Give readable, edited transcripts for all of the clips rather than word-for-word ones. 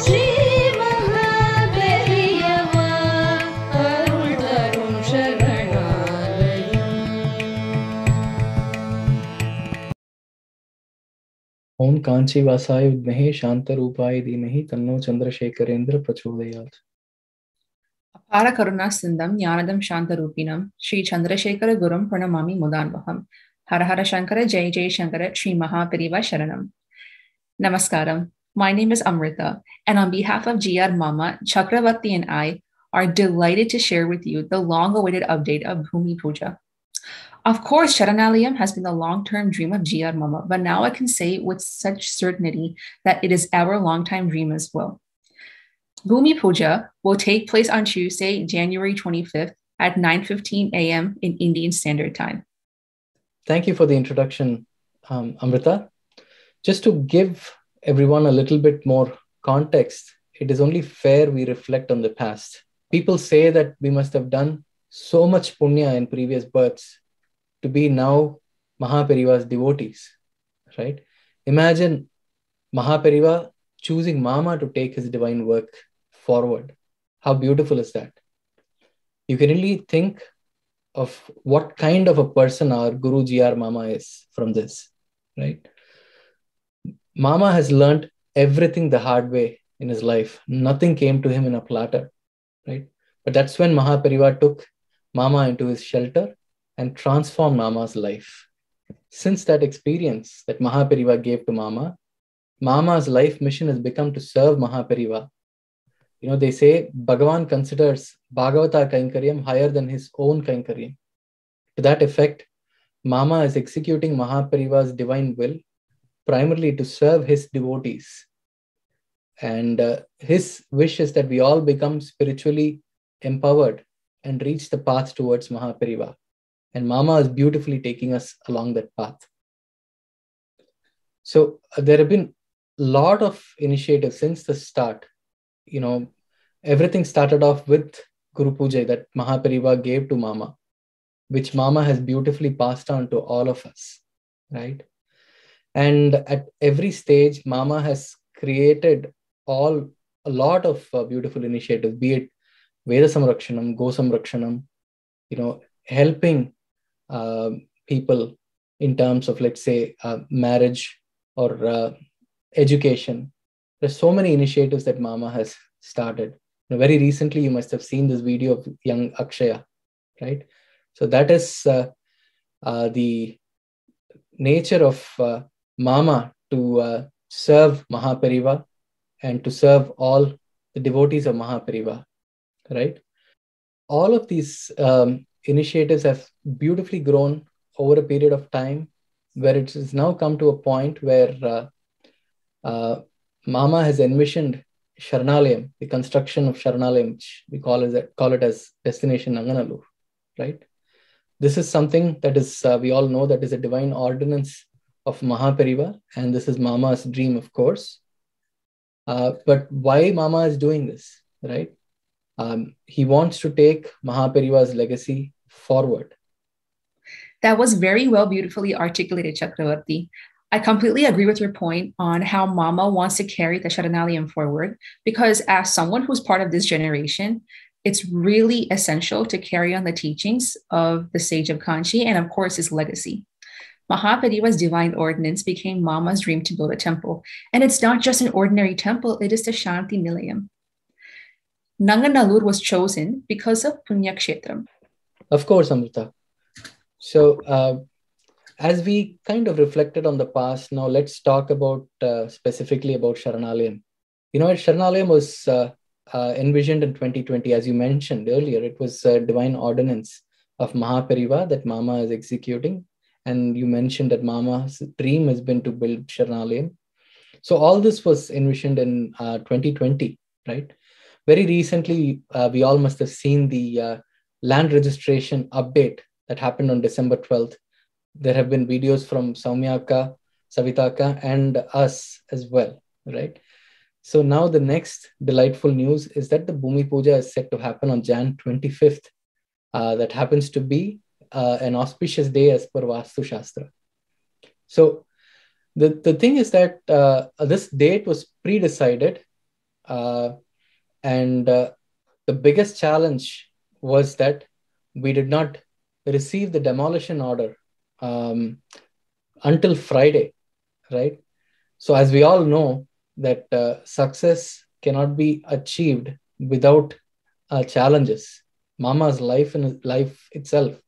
Shri Mahaperiyava Arun Tarum Sharanalayam. Om Kanchi Vasaya Vidmahe Shantarupaya Dhimahi Tanno Chandrasekharendra Prachodayat. Apara Karuna Sindham Jnanadam Shantarupinam Sri Chandrasekhara Gurum Pranamami Mudanvaham. Hara Hara Shankara Jai Jai Shankara Sri Mahaperiyava Sharanam. Namaskaram. My name is Amrita, and on behalf of GR Mama, Chakravarti and I are delighted to share with you the long-awaited update of Bhoomi Puja. Of course, Sharanalayam has been the long-term dream of GR Mama, but now I can say with such certainty that it is our long-time dream as well. Boomi Puja will take place on Tuesday, January 25th at 9:15 a.m. in Indian Standard Time. Thank you for the introduction, Amrita. Just to give everyone a little bit more context, it is only fair we reflect on the past. People say that we must have done so much punya in previous births to be now Mahaperiyava's devotees, right? Imagine Mahaperiyava choosing Mama to take his divine work forward. How beautiful is that? You can really think of what kind of a person our Guru GR Mama is from this, right? Mama has learned everything the hard way in his life. Nothing came to him in a platter, right? But that's when Mahaperiyava took Mama into his shelter and transformed Mama's life. Since that experience that Mahaperiyava gave to Mama, Mama's life mission has become to serve Mahaperiyava. You know, they say Bhagavan considers Bhagavata Kainkaryam higher than his own Kainkaryam. To that effect, Mama is executing Mahaperiyava's divine will primarily to serve his devotees. And his wish is that we all become spiritually empowered and reach the path towards Mahaperiyava. And Mama is beautifully taking us along that path. So there have been a lot of initiatives since the start. You know, everything started off with Guru Puja that Mahaperiyava gave to Mama, which Mama has beautifully passed on to all of us, right? And at every stage, Mama has created a lot of beautiful initiatives, be it Veda Samrakshanam, Go Samrakshanam, you know, helping people in terms of, let's say, marriage or education. There's so many initiatives that Mama has started. You know, very recently, you must have seen this video of young Akshaya, right? So that is the nature of Mama to serve Mahaperiyava and to serve all the devotees of Mahaperiyava, right? All of these initiatives have beautifully grown over a period of time where it has now come to a point where Mama has envisioned Sharanalayam, the construction of Sharanalayam, which we call it as destination Nanganallur, right? This is something that is, we all know that is a divine ordinance of Mahaperiyava, and this is Mama's dream, of course. But why Mama is doing this, right? He wants to take Mahaperiyava's legacy forward. That was very well, beautifully articulated, Chakravarti. I completely agree with your point on how Mama wants to carry the Sharanalayam forward, because as someone who's part of this generation, it's really essential to carry on the teachings of the sage of Kanchi and, of course, his legacy. Mahaperiyava's divine ordinance became Mama's dream to build a temple. And it's not just an ordinary temple, it is the Shanti Nilayam. Nanganallur was chosen because of Punya Kshetram. Of course, Amrita. So, as we kind of reflected on the past, now let's talk about specifically about Sharanalayam. You know, Sharanalayam was envisioned in 2020, as you mentioned earlier. It was a divine ordinance of Mahaperiyava that Mama is executing. And you mentioned that Mama's dream has been to build Sharanalayam. So all this was envisioned in 2020, right? Very recently, we all must have seen the land registration update that happened on December 12th. There have been videos from Saumyaka, Savitaka, and us as well, right? So now the next delightful news is that the Bhoomi Puja is set to happen on Jan 25th. That happens to be an auspicious day as per Vastu Shastra. So the thing is that this date was pre-decided And the biggest challenge was that we did not receive the demolition order until Friday, right? So as we all know that success cannot be achieved without challenges. Mama's life itself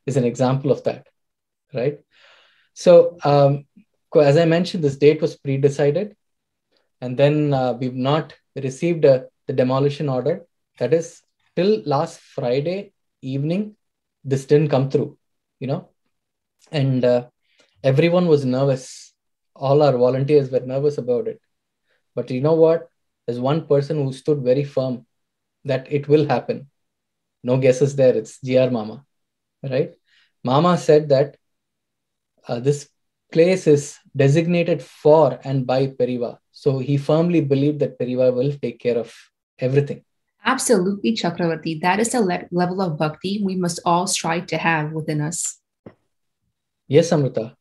is an example of that, right? So as I mentioned, this date was pre-decided, and then we've not received the demolition order. That is, till last Friday evening, this didn't come through, and everyone was nervous. All our volunteers were nervous about it. But you know what? There's one person who stood very firm that it will happen. No guesses there. It's GR Mama, right? Mama said that this place is designated for and by Periva. So he firmly believed that Periva will take care of everything. Absolutely, Chakravarti. That is the level of bhakti we must all strive to have within us. Yes, Amrita.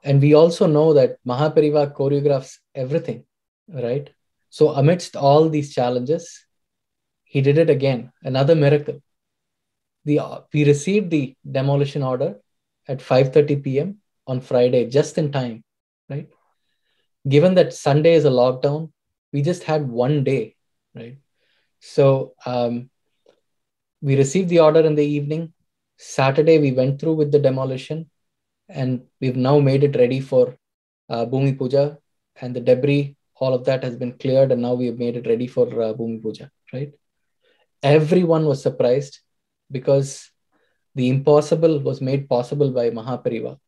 And we also know that Mahaperiyava choreographs everything, right? So amidst all these challenges, he did it again, another miracle. We received the demolition order at 5:30 p.m. on Friday, just in time, right? Given that Sunday is a lockdown, we just had one day, right? So we received the order in the evening. Saturday, we went through with the demolition, and we've now made it ready for Bhoomi Puja, and the debris, all of that has been cleared, and now we have made it ready for Bhoomi Puja, right? Everyone was surprised because the impossible was made possible by Mahaperiyava.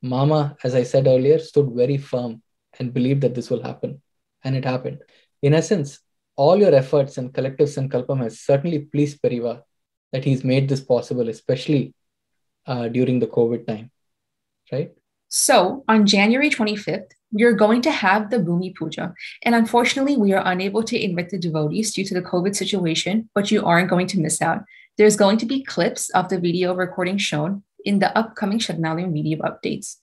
Mama, as I said earlier, stood very firm and believed that this will happen, and it happened. In essence, all your efforts and collective sankalpam has certainly pleased Periva that he's made this possible, especially during the COVID time, right? So on January 25th, we're going to have the Bhoomi Puja. And unfortunately, we are unable to invite the devotees due to the COVID situation, but you aren't going to miss out. There's going to be clips of the video recording shown in the upcoming Sharanalayam video updates.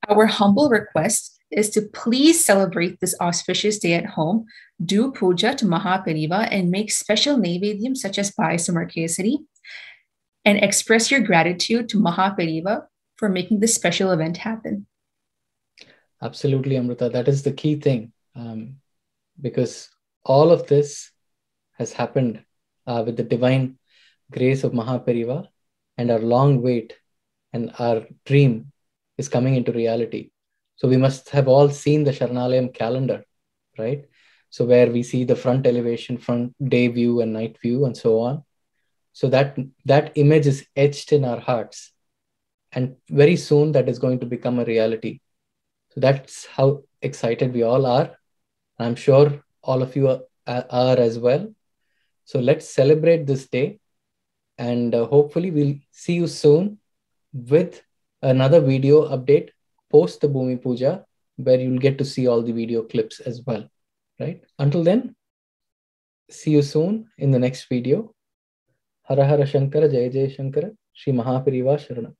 Our humble request is to please celebrate this auspicious day at home, do puja to Mahaperiyava, and make special naivedyam such as payasam or kesari, and express your gratitude to Mahaperiyava for making this special event happen. Absolutely, Amrita. That is the key thing, because all of this has happened with the divine grace of Mahaperiyava, and our long wait and our dream is coming into reality. So we must have all seen the Sharanalayam calendar, right? So where we see the front elevation, front day view and night view and so on. So that image is etched in our hearts. And very soon that is going to become a reality. So that's how excited we all are. I'm sure all of you are as well. So let's celebrate this day. And hopefully we'll see you soon with another video update post the Bhoomi Puja, where you'll get to see all the video clips as well, right? Until then, see you soon in the next video. Hara Hara Shankara, Jai Jai Shankara, Shri Mahaperiyava Sharanam.